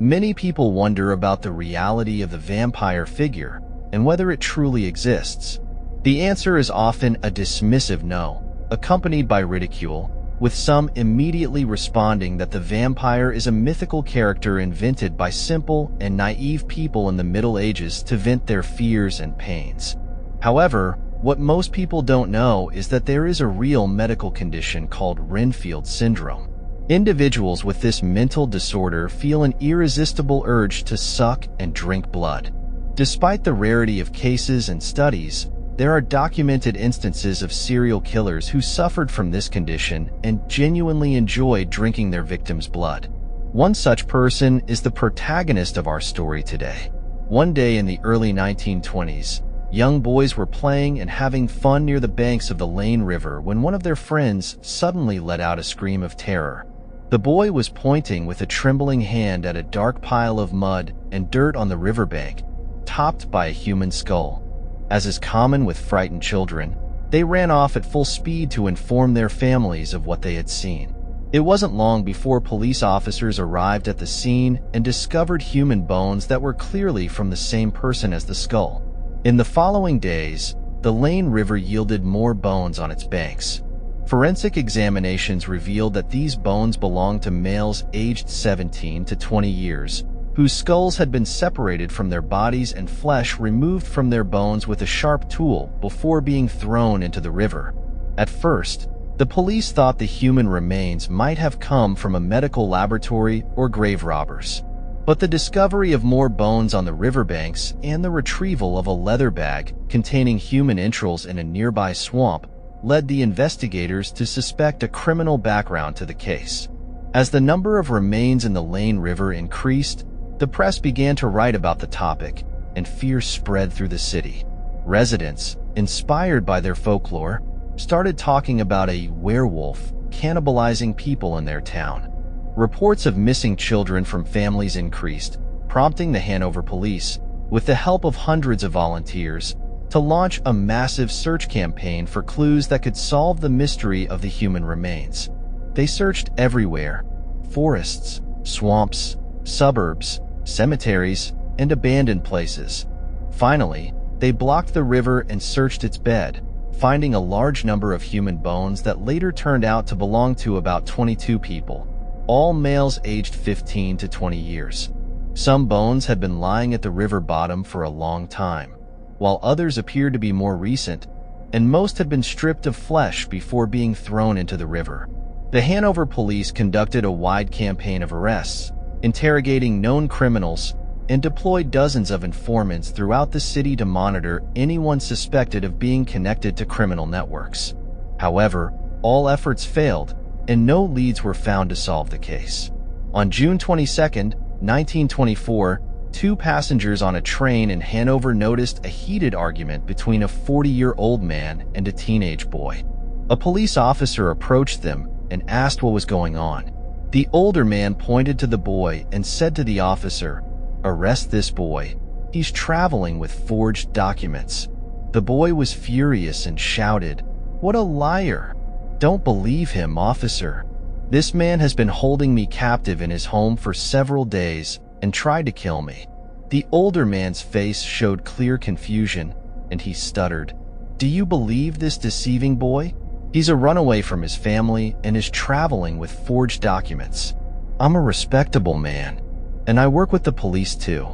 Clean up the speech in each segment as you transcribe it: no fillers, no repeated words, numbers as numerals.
Many people wonder about the reality of the vampire figure and whether it truly exists. The answer is often a dismissive no, accompanied by ridicule, with some immediately responding that the vampire is a mythical character invented by simple and naive people in the Middle Ages to vent their fears and pains. However, what most people don't know is that there is a real medical condition called Renfield syndrome. Individuals with this mental disorder feel an irresistible urge to suck and drink blood. Despite the rarity of cases and studies, there are documented instances of serial killers who suffered from this condition and genuinely enjoyed drinking their victims' blood. One such person is the protagonist of our story today. One day in the early 1920s, young boys were playing and having fun near the banks of the Lane River when one of their friends suddenly let out a scream of terror. The boy was pointing with a trembling hand at a dark pile of mud and dirt on the riverbank, topped by a human skull. As is common with frightened children, they ran off at full speed to inform their families of what they had seen. It wasn't long before police officers arrived at the scene and discovered human bones that were clearly from the same person as the skull. In the following days, the Lane River yielded more bones on its banks. Forensic examinations revealed that these bones belonged to males aged 17 to 20 years, whose skulls had been separated from their bodies and flesh removed from their bones with a sharp tool before being thrown into the river. At first, the police thought the human remains might have come from a medical laboratory or grave robbers. But the discovery of more bones on the riverbanks and the retrieval of a leather bag containing human entrails in a nearby swamp led the investigators to suspect a criminal background to the case. As the number of remains in the Lane River increased, the press began to write about the topic, and fear spread through the city. Residents, inspired by their folklore, started talking about a werewolf cannibalizing people in their town. Reports of missing children from families increased, prompting the Hanover police, with the help of hundreds of volunteers, to launch a massive search campaign for clues that could solve the mystery of the human remains. They searched everywhere: forests, swamps, suburbs, cemeteries, and abandoned places. Finally, they blocked the river and searched its bed, finding a large number of human bones that later turned out to belong to about 22 people, all males aged 15 to 20 years. Some bones had been lying at the river bottom for a long time, while others appeared to be more recent, and most had been stripped of flesh before being thrown into the river. The Hanover police conducted a wide campaign of arrests, interrogating known criminals, and deployed dozens of informants throughout the city to monitor anyone suspected of being connected to criminal networks. However, all efforts failed, and no leads were found to solve the case. On June 22, 1924, two passengers on a train in Hanover noticed a heated argument between a 40-year-old man and a teenage boy. A police officer approached them and asked what was going on. The older man pointed to the boy and said to the officer, "Arrest this boy. He's traveling with forged documents." The boy was furious and shouted, "What a liar! Don't believe him, officer. This man has been holding me captive in his home for several days and tried to kill me." The older man's face showed clear confusion, and he stuttered, "Do you believe this deceiving boy? He's a runaway from his family and is traveling with forged documents. I'm a respectable man, and I work with the police too."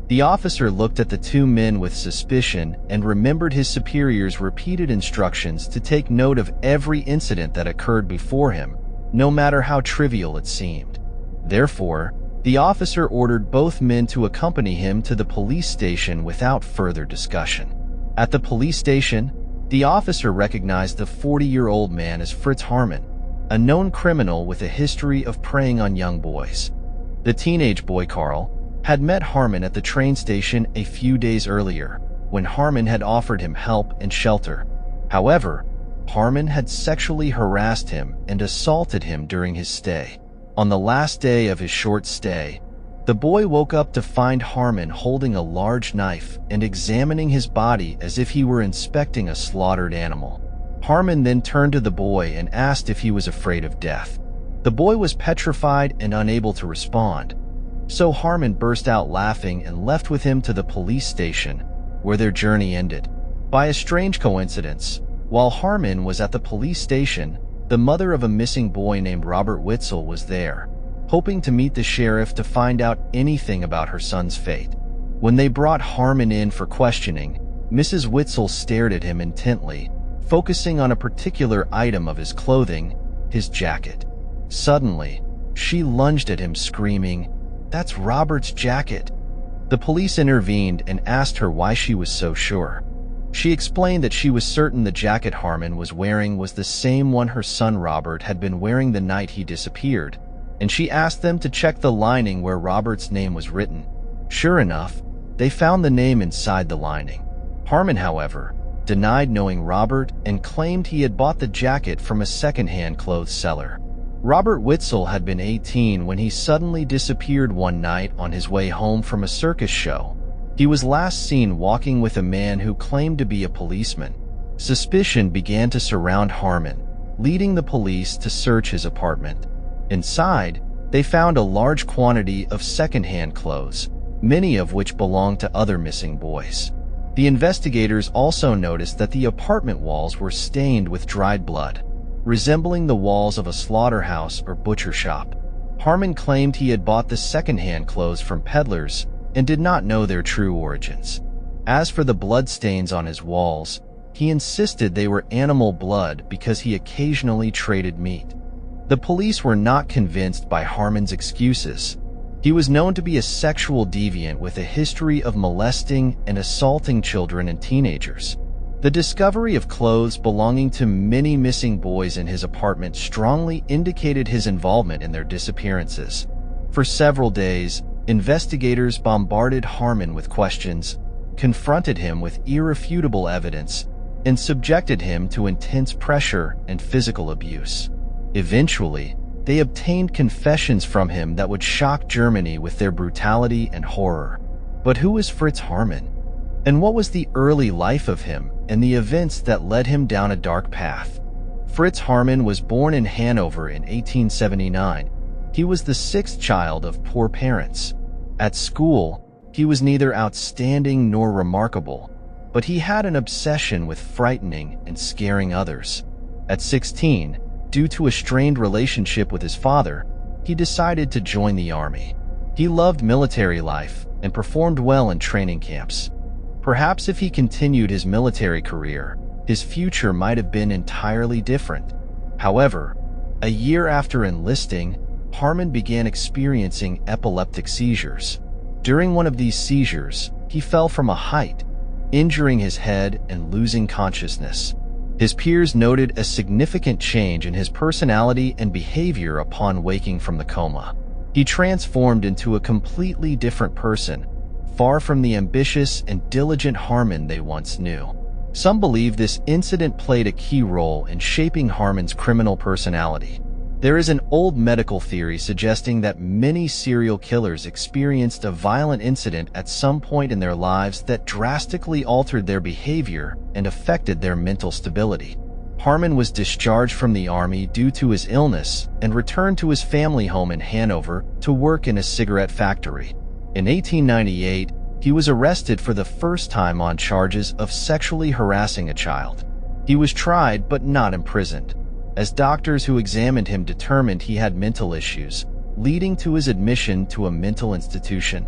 The officer looked at the two men with suspicion and remembered his superior's repeated instructions to take note of every incident that occurred before him, no matter how trivial it seemed. Therefore, the officer ordered both men to accompany him to the police station without further discussion. At the police station, the officer recognized the 40-year-old man as Fritz Haarmann, a known criminal with a history of preying on young boys. The teenage boy, Carl, had met Haarmann at the train station a few days earlier, when Haarmann had offered him help and shelter. However, Haarmann had sexually harassed him and assaulted him during his stay. On the last day of his short stay, the boy woke up to find Haarmann holding a large knife and examining his body as if he were inspecting a slaughtered animal. Haarmann then turned to the boy and asked if he was afraid of death. The boy was petrified and unable to respond. So Haarmann burst out laughing and left with him to the police station, where their journey ended. By a strange coincidence, while Haarmann was at the police station, the mother of a missing boy named Robert Witzel was there, hoping to meet the sheriff to find out anything about her son's fate. When they brought Haarmann in for questioning, Mrs. Witzel stared at him intently, focusing on a particular item of his clothing, his jacket. Suddenly, she lunged at him, screaming, "That's Robert's jacket!" The police intervened and asked her why she was so sure. She explained that she was certain the jacket Haarmann was wearing was the same one her son Robert had been wearing the night he disappeared, and she asked them to check the lining where Robert's name was written. Sure enough, they found the name inside the lining. Haarmann, however, denied knowing Robert and claimed he had bought the jacket from a second-hand clothes seller. Robert Witzel had been 18 when he suddenly disappeared one night on his way home from a circus show. He was last seen walking with a man who claimed to be a policeman. Suspicion began to surround Haarmann, leading the police to search his apartment. Inside, they found a large quantity of second-hand clothes, many of which belonged to other missing boys. The investigators also noticed that the apartment walls were stained with dried blood, resembling the walls of a slaughterhouse or butcher shop. Haarmann claimed he had bought the second-hand clothes from peddlers and did not know their true origins. As for the bloodstains on his walls, he insisted they were animal blood because he occasionally traded meat. The police were not convinced by Haarmann's excuses. He was known to be a sexual deviant with a history of molesting and assaulting children and teenagers. The discovery of clothes belonging to many missing boys in his apartment strongly indicated his involvement in their disappearances. For several days, investigators bombarded Haarmann with questions, confronted him with irrefutable evidence, and subjected him to intense pressure and physical abuse. Eventually, they obtained confessions from him that would shock Germany with their brutality and horror. But who was Fritz Haarmann? And what was the early life of him and the events that led him down a dark path? Fritz Haarmann was born in Hanover in 1879. He was the sixth child of poor parents. At school, he was neither outstanding nor remarkable, but he had an obsession with frightening and scaring others. At 16, due to a strained relationship with his father, he decided to join the army. He loved military life and performed well in training camps. Perhaps if he continued his military career, his future might have been entirely different. However, a year after enlisting, Haarmann began experiencing epileptic seizures. During one of these seizures, he fell from a height, injuring his head and losing consciousness. His peers noted a significant change in his personality and behavior upon waking from the coma. He transformed into a completely different person, far from the ambitious and diligent Haarmann they once knew. Some believe this incident played a key role in shaping Haarmann's criminal personality. There is an old medical theory suggesting that many serial killers experienced a violent incident at some point in their lives that drastically altered their behavior and affected their mental stability. Haarmann was discharged from the army due to his illness and returned to his family home in Hanover to work in a cigarette factory. In 1898, he was arrested for the first time on charges of sexually harassing a child. He was tried but not imprisoned, as doctors who examined him determined he had mental issues, leading to his admission to a mental institution.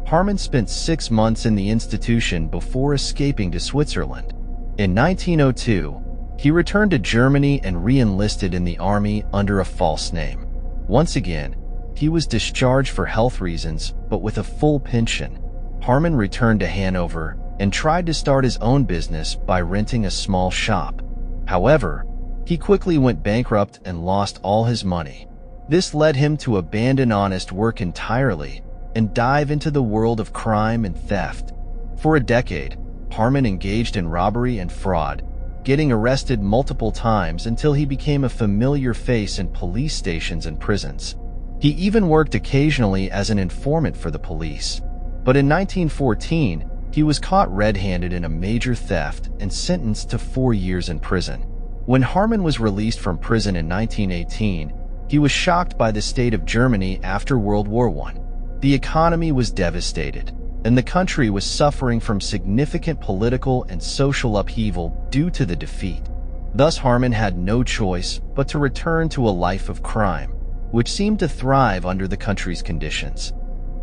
Haarmann spent 6 months in the institution before escaping to Switzerland. In 1902, he returned to Germany and re-enlisted in the army under a false name. Once again, he was discharged for health reasons, but with a full pension. Haarmann returned to Hanover and tried to start his own business by renting a small shop. However, he quickly went bankrupt and lost all his money. This led him to abandon honest work entirely and dive into the world of crime and theft. For a decade, Haarmann engaged in robbery and fraud, getting arrested multiple times until he became a familiar face in police stations and prisons. He even worked occasionally as an informant for the police. But in 1914, he was caught red-handed in a major theft and sentenced to 4 years in prison. When Haarmann was released from prison in 1918, he was shocked by the state of Germany after World War I. The economy was devastated, and the country was suffering from significant political and social upheaval due to the defeat. Thus, Haarmann had no choice but to return to a life of crime, which seemed to thrive under the country's conditions.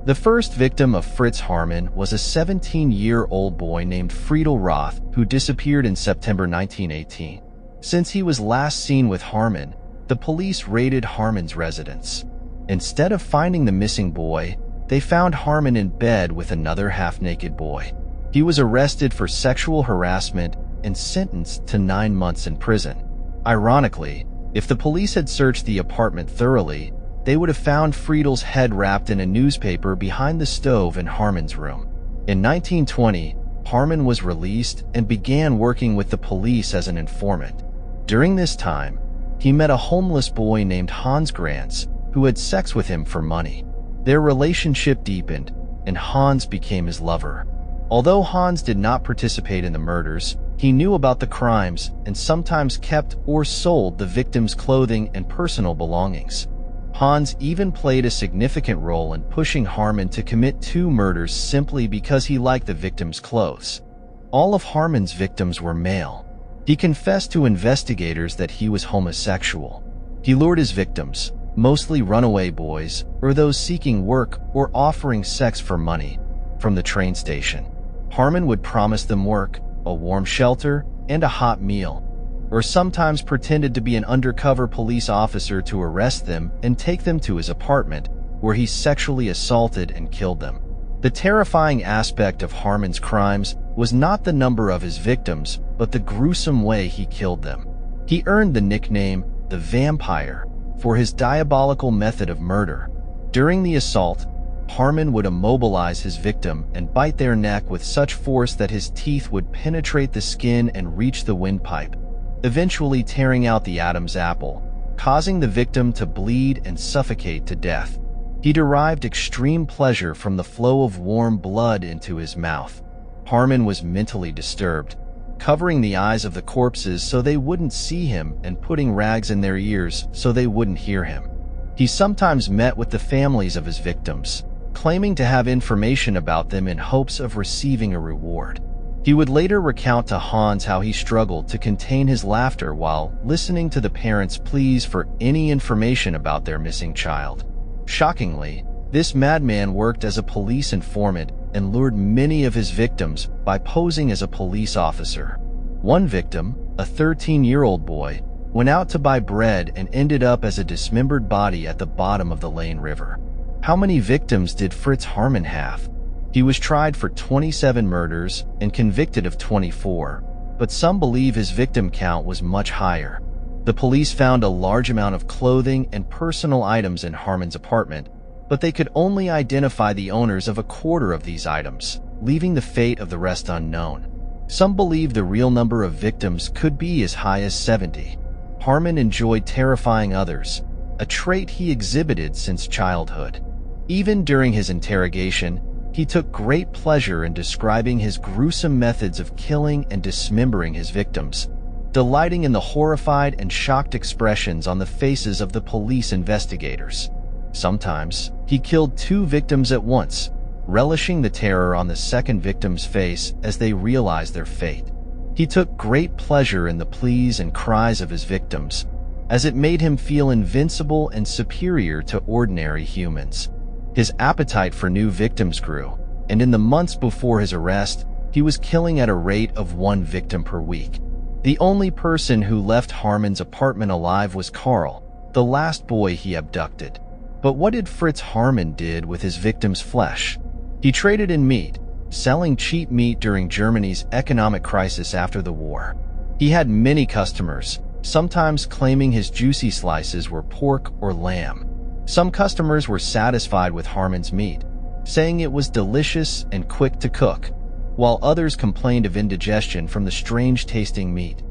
The first victim of Fritz Haarmann was a 17-year-old boy named Friedel Roth, who disappeared in September 1918. Since he was last seen with Haarmann, the police raided Haarmann's residence. Instead of finding the missing boy, they found Haarmann in bed with another half-naked boy. He was arrested for sexual harassment and sentenced to 9 months in prison. Ironically, if the police had searched the apartment thoroughly, they would have found Friedel's head wrapped in a newspaper behind the stove in Haarmann's room. In 1920, Haarmann was released and began working with the police as an informant. During this time, he met a homeless boy named Hans Grantz, who had sex with him for money. Their relationship deepened, and Hans became his lover. Although Hans did not participate in the murders, he knew about the crimes and sometimes kept or sold the victims' clothing and personal belongings. Hans even played a significant role in pushing Haarmann to commit 2 murders simply because he liked the victims' clothes. All of Haarmann's victims were male. He confessed to investigators that he was homosexual. He lured his victims, mostly runaway boys or those seeking work or offering sex for money, from the train station. Haarmann would promise them work, a warm shelter, and a hot meal, or sometimes pretended to be an undercover police officer to arrest them and take them to his apartment, where he sexually assaulted and killed them. The terrifying aspect of Haarmann's crimes was not the number of his victims, but the gruesome way he killed them. He earned the nickname the Vampire for his diabolical method of murder. During the assault, Haarmann would immobilize his victim and bite their neck with such force that his teeth would penetrate the skin and reach the windpipe, eventually tearing out the Adam's apple, causing the victim to bleed and suffocate to death. He derived extreme pleasure from the flow of warm blood into his mouth. Haarmann was mentally disturbed, covering the eyes of the corpses so they wouldn't see him and putting rags in their ears so they wouldn't hear him. He sometimes met with the families of his victims, claiming to have information about them in hopes of receiving a reward. He would later recount to Hans how he struggled to contain his laughter while listening to the parents' pleas for any information about their missing child. Shockingly, this madman worked as a police informant and lured many of his victims by posing as a police officer. One victim, a 13-year-old boy, went out to buy bread and ended up as a dismembered body at the bottom of the Lane River. How many victims did Fritz Haarmann have? He was tried for 27 murders and convicted of 24, but some believe his victim count was much higher. The police found a large amount of clothing and personal items in Haarmann's apartment, but they could only identify the owners of a quarter of these items, leaving the fate of the rest unknown. Some believe the real number of victims could be as high as 70. Haarmann enjoyed terrifying others, a trait he exhibited since childhood. Even during his interrogation, he took great pleasure in describing his gruesome methods of killing and dismembering his victims, delighting in the horrified and shocked expressions on the faces of the police investigators. Sometimes, he killed 2 victims at once, relishing the terror on the second victim's face as they realized their fate. He took great pleasure in the pleas and cries of his victims, as it made him feel invincible and superior to ordinary humans. His appetite for new victims grew, and in the months before his arrest, he was killing at a rate of 1 victim per week. The only person who left Haarmann's apartment alive was Karl, the last boy he abducted. But what did Fritz Haarmann did with his victim's flesh? He traded in meat, selling cheap meat during Germany's economic crisis after the war. He had many customers, sometimes claiming his juicy slices were pork or lamb. Some customers were satisfied with Haarmann's meat, saying it was delicious and quick to cook, while others complained of indigestion from the strange-tasting meat.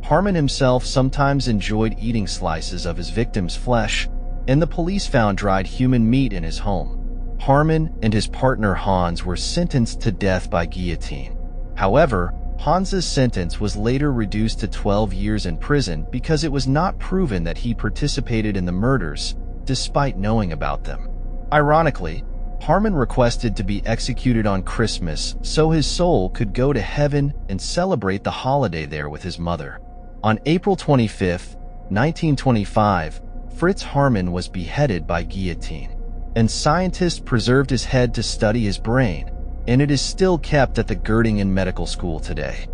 Haarmann himself sometimes enjoyed eating slices of his victim's flesh, and the police found dried human meat in his home. Haarmann and his partner Hans were sentenced to death by guillotine. However, Hans's sentence was later reduced to 12 years in prison because it was not proven that he participated in the murders, despite knowing about them. Ironically, Haarmann requested to be executed on Christmas so his soul could go to heaven and celebrate the holiday there with his mother. On April 25, 1925, Fritz Haarmann was beheaded by guillotine, and scientists preserved his head to study his brain, and it is still kept at the Göttingen Medical School today.